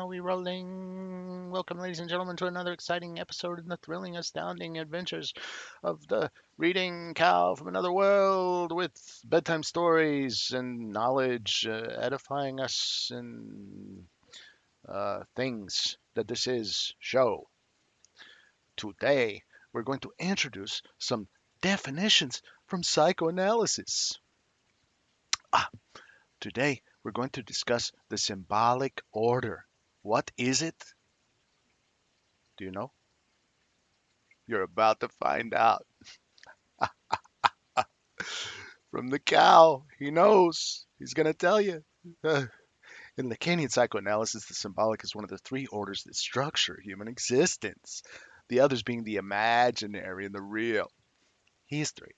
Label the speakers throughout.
Speaker 1: We rolling. Welcome, ladies and gentlemen, to another exciting episode in the thrilling, astounding adventures of the reading cow from another world with bedtime stories and knowledge, edifying us and things that this is show. Today, we're going to introduce some definitions from psychoanalysis. Ah, Today, we're going to discuss the symbolic order. What is it? Do you know? You're about to find out. From the cow, he knows. He's going to tell you. In Lacanian psychoanalysis, the symbolic is one of the three orders that structure human existence, the others being the imaginary and the real. History.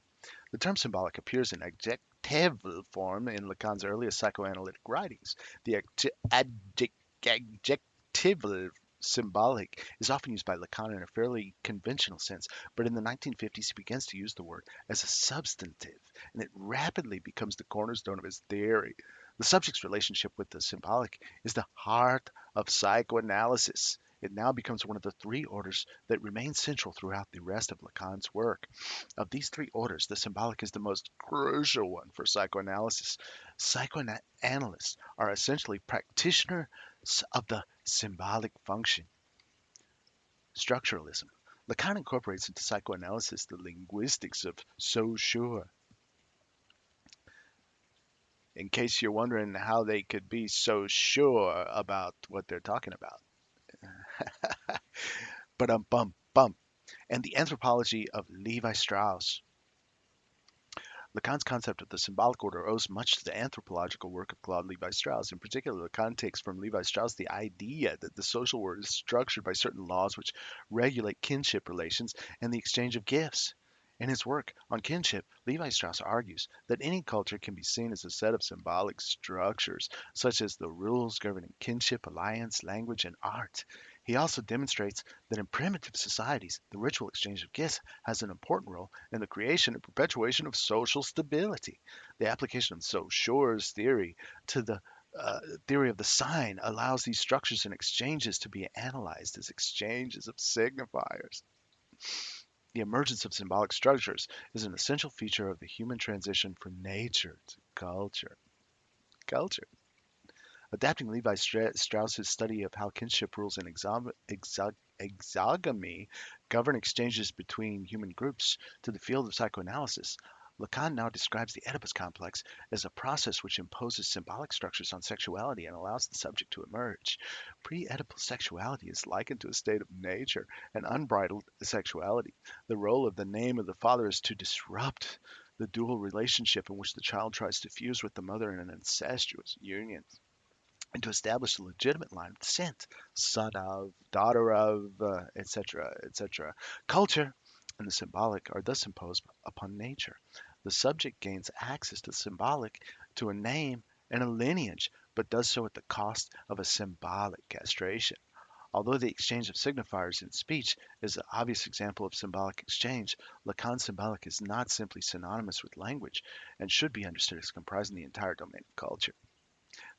Speaker 1: The term symbolic appears in adjectival form in Lacan's earliest psychoanalytic writings. The adjectival symbolic is often used by Lacan in a fairly conventional sense, but in the 1950s he begins to use the word as a substantive, and it rapidly becomes the cornerstone of his theory. The subject's relationship with the symbolic is the heart of psychoanalysis. It now becomes one of the three orders that remain central throughout the rest of Lacan's work. Of these three orders, the symbolic is the most crucial one for psychoanalysis. Psychoanalysts are essentially practitioners of the symbolic function. Structuralism. Lacan incorporates into psychoanalysis the linguistics of so sure. In case you're wondering how they could be so sure about what they're talking about. But bum bum. And the anthropology of Levi Strauss. Lacan's concept of the symbolic order owes much to the anthropological work of Claude Levi-Strauss. In particular, Lacan takes from Levi-Strauss the idea that the social world is structured by certain laws which regulate kinship relations and the exchange of gifts. In his work on kinship, Levi-Strauss argues that any culture can be seen as a set of symbolic structures, such as the rules governing kinship, alliance, language, and art. He also demonstrates that in primitive societies, the ritual exchange of gifts has an important role in the creation and perpetuation of social stability. The application of Saussure's theory to the theory of the sign allows these structures and exchanges to be analyzed as exchanges of signifiers. The emergence of symbolic structures is an essential feature of the human transition from nature to culture. Culture. Adapting Levi Strauss's study of how kinship rules and exogamy govern exchanges between human groups to the field of psychoanalysis, Lacan now describes the Oedipus complex as a process which imposes symbolic structures on sexuality and allows the subject to emerge. Pre-Oedipal sexuality is likened to a state of nature, an unbridled sexuality. The role of the name of the father is to disrupt the dual relationship in which the child tries to fuse with the mother in an incestuous union and to establish a legitimate line of descent, son of, daughter of, etc., etc. Culture and the symbolic are thus imposed upon nature. The subject gains access to the symbolic, to a name and a lineage, but does so at the cost of a symbolic castration. Although the exchange of signifiers in speech is an obvious example of symbolic exchange, Lacan's symbolic is not simply synonymous with language and should be understood as comprising the entire domain of culture.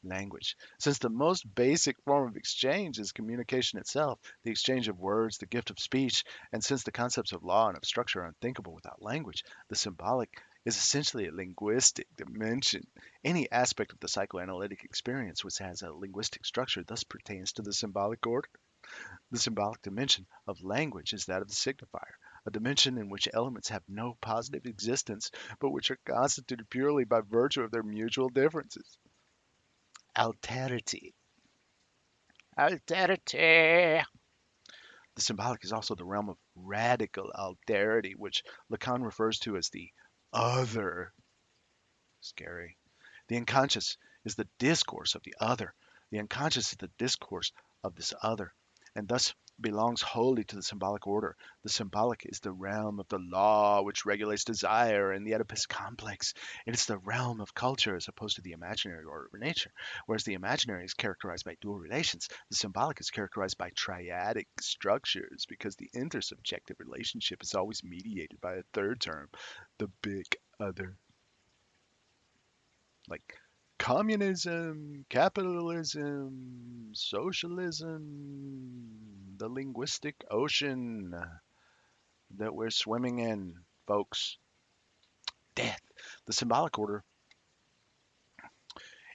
Speaker 1: Language. Since the most basic form of exchange is communication itself, the exchange of words, the gift of speech, and since the concepts of law and of structure are unthinkable without language, the symbolic is essentially a linguistic dimension. Any aspect of the psychoanalytic experience which has a linguistic structure thus pertains to the symbolic order. The symbolic dimension of language is that of the signifier, a dimension in which elements have no positive existence, but which are constituted purely by virtue of their mutual differences. Alterity. Alterity. The symbolic is also the realm of radical alterity, which Lacan refers to as the other. Scary. The unconscious is the discourse of the other. The unconscious is the discourse of this other. And thus, belongs wholly to the symbolic order. The symbolic is the realm of the law which regulates desire in the Oedipus complex. It is the realm of culture as opposed to the imaginary order of nature. Whereas the imaginary is characterized by dual relations, the symbolic is characterized by triadic structures because the intersubjective relationship is always mediated by a third term, the big other. Like communism, capitalism, socialism, the linguistic ocean that we're swimming in, folks. Death. The symbolic order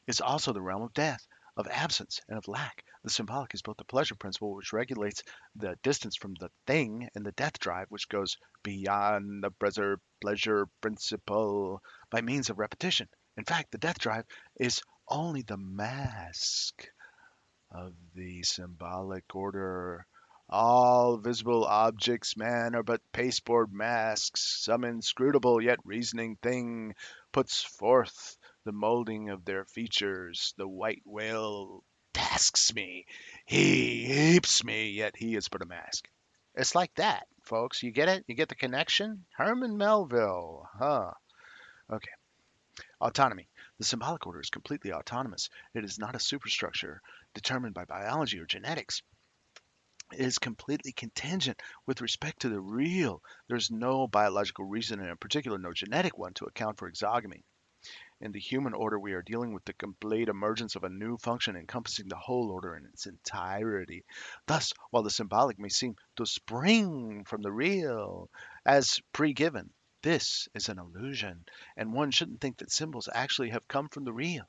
Speaker 1: is also the realm of death, of absence, and of lack. The symbolic is both the pleasure principle, which regulates the distance from the thing, and the death drive, which goes beyond the pleasure principle by means of repetition. In fact, the death drive is only the mask of the symbolic order. All visible objects, man, are but pasteboard masks. Some inscrutable yet reasoning thing puts forth the molding of their features. The white whale tasks me. He heaps me, yet he is but a mask. It's like that, folks. You get it? You get the connection? Herman Melville, huh? Okay. Autonomy. The symbolic order is completely autonomous. It is not a superstructure determined by biology or genetics. It is completely contingent with respect to the real. There's no biological reason, and in particular no genetic one, to account for exogamy. In the human order, we are dealing with the complete emergence of a new function encompassing the whole order in its entirety. Thus, while the symbolic may seem to spring from the real as pre-given, this is an illusion, and one shouldn't think that symbols actually have come from the real.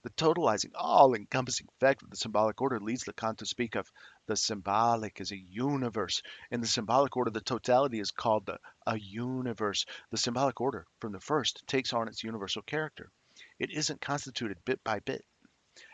Speaker 1: The totalizing, all-encompassing effect of the symbolic order leads Lacan to speak of the symbolic as a universe. In the symbolic order, the totality is called a universe. The symbolic order, from the first, takes on its universal character. It isn't constituted bit by bit.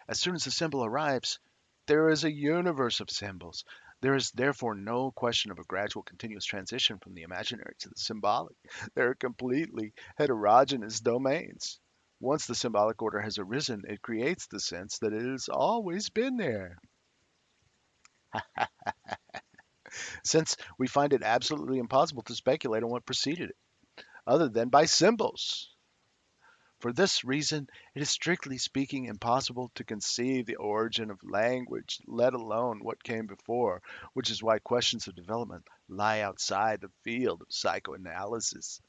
Speaker 1: As soon as the symbol arrives, there is a universe of symbols. There is therefore no question of a gradual continuous transition from the imaginary to the symbolic. They are completely heterogeneous domains. Once the symbolic order has arisen, it creates the sense that it has always been there. Since we find it absolutely impossible to speculate on what preceded it, other than by symbols. For this reason, it is strictly speaking impossible to conceive the origin of language, let alone what came before, which is why questions of development lie outside the field of psychoanalysis.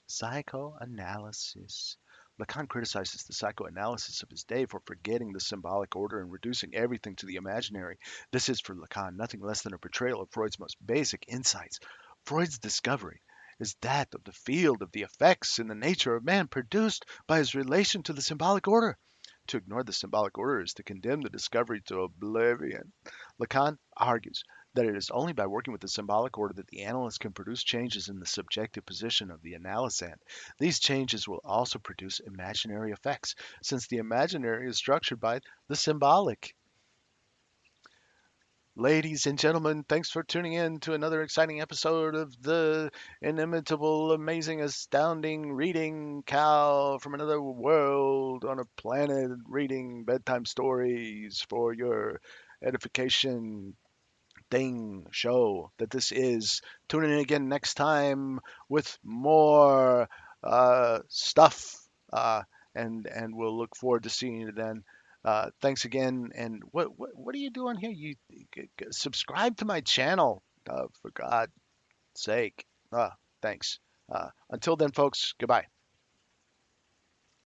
Speaker 1: Psychoanalysis. Lacan criticizes the psychoanalysis of his day for forgetting the symbolic order and reducing everything to the imaginary. This is for Lacan nothing less than a betrayal of Freud's most basic insights. Freud's discovery is that of the field of the effects in the nature of man produced by his relation to the symbolic order. To ignore the symbolic order is to condemn the discovery to oblivion. Lacan argues that it is only by working with the symbolic order that the analyst can produce changes in the subjective position of the analysand. These changes will also produce imaginary effects, since the imaginary is structured by the symbolic. Ladies and gentlemen, thanks for tuning in to another exciting episode of the inimitable, amazing, astounding reading cow from another world on a planet reading bedtime stories for your edification thing show that this is. Tune in again next time with more stuff, and we'll look forward to seeing you then. Thanks again. And what are you doing here? Subscribe to my channel, for God's sake. Thanks. Until then, folks. Goodbye.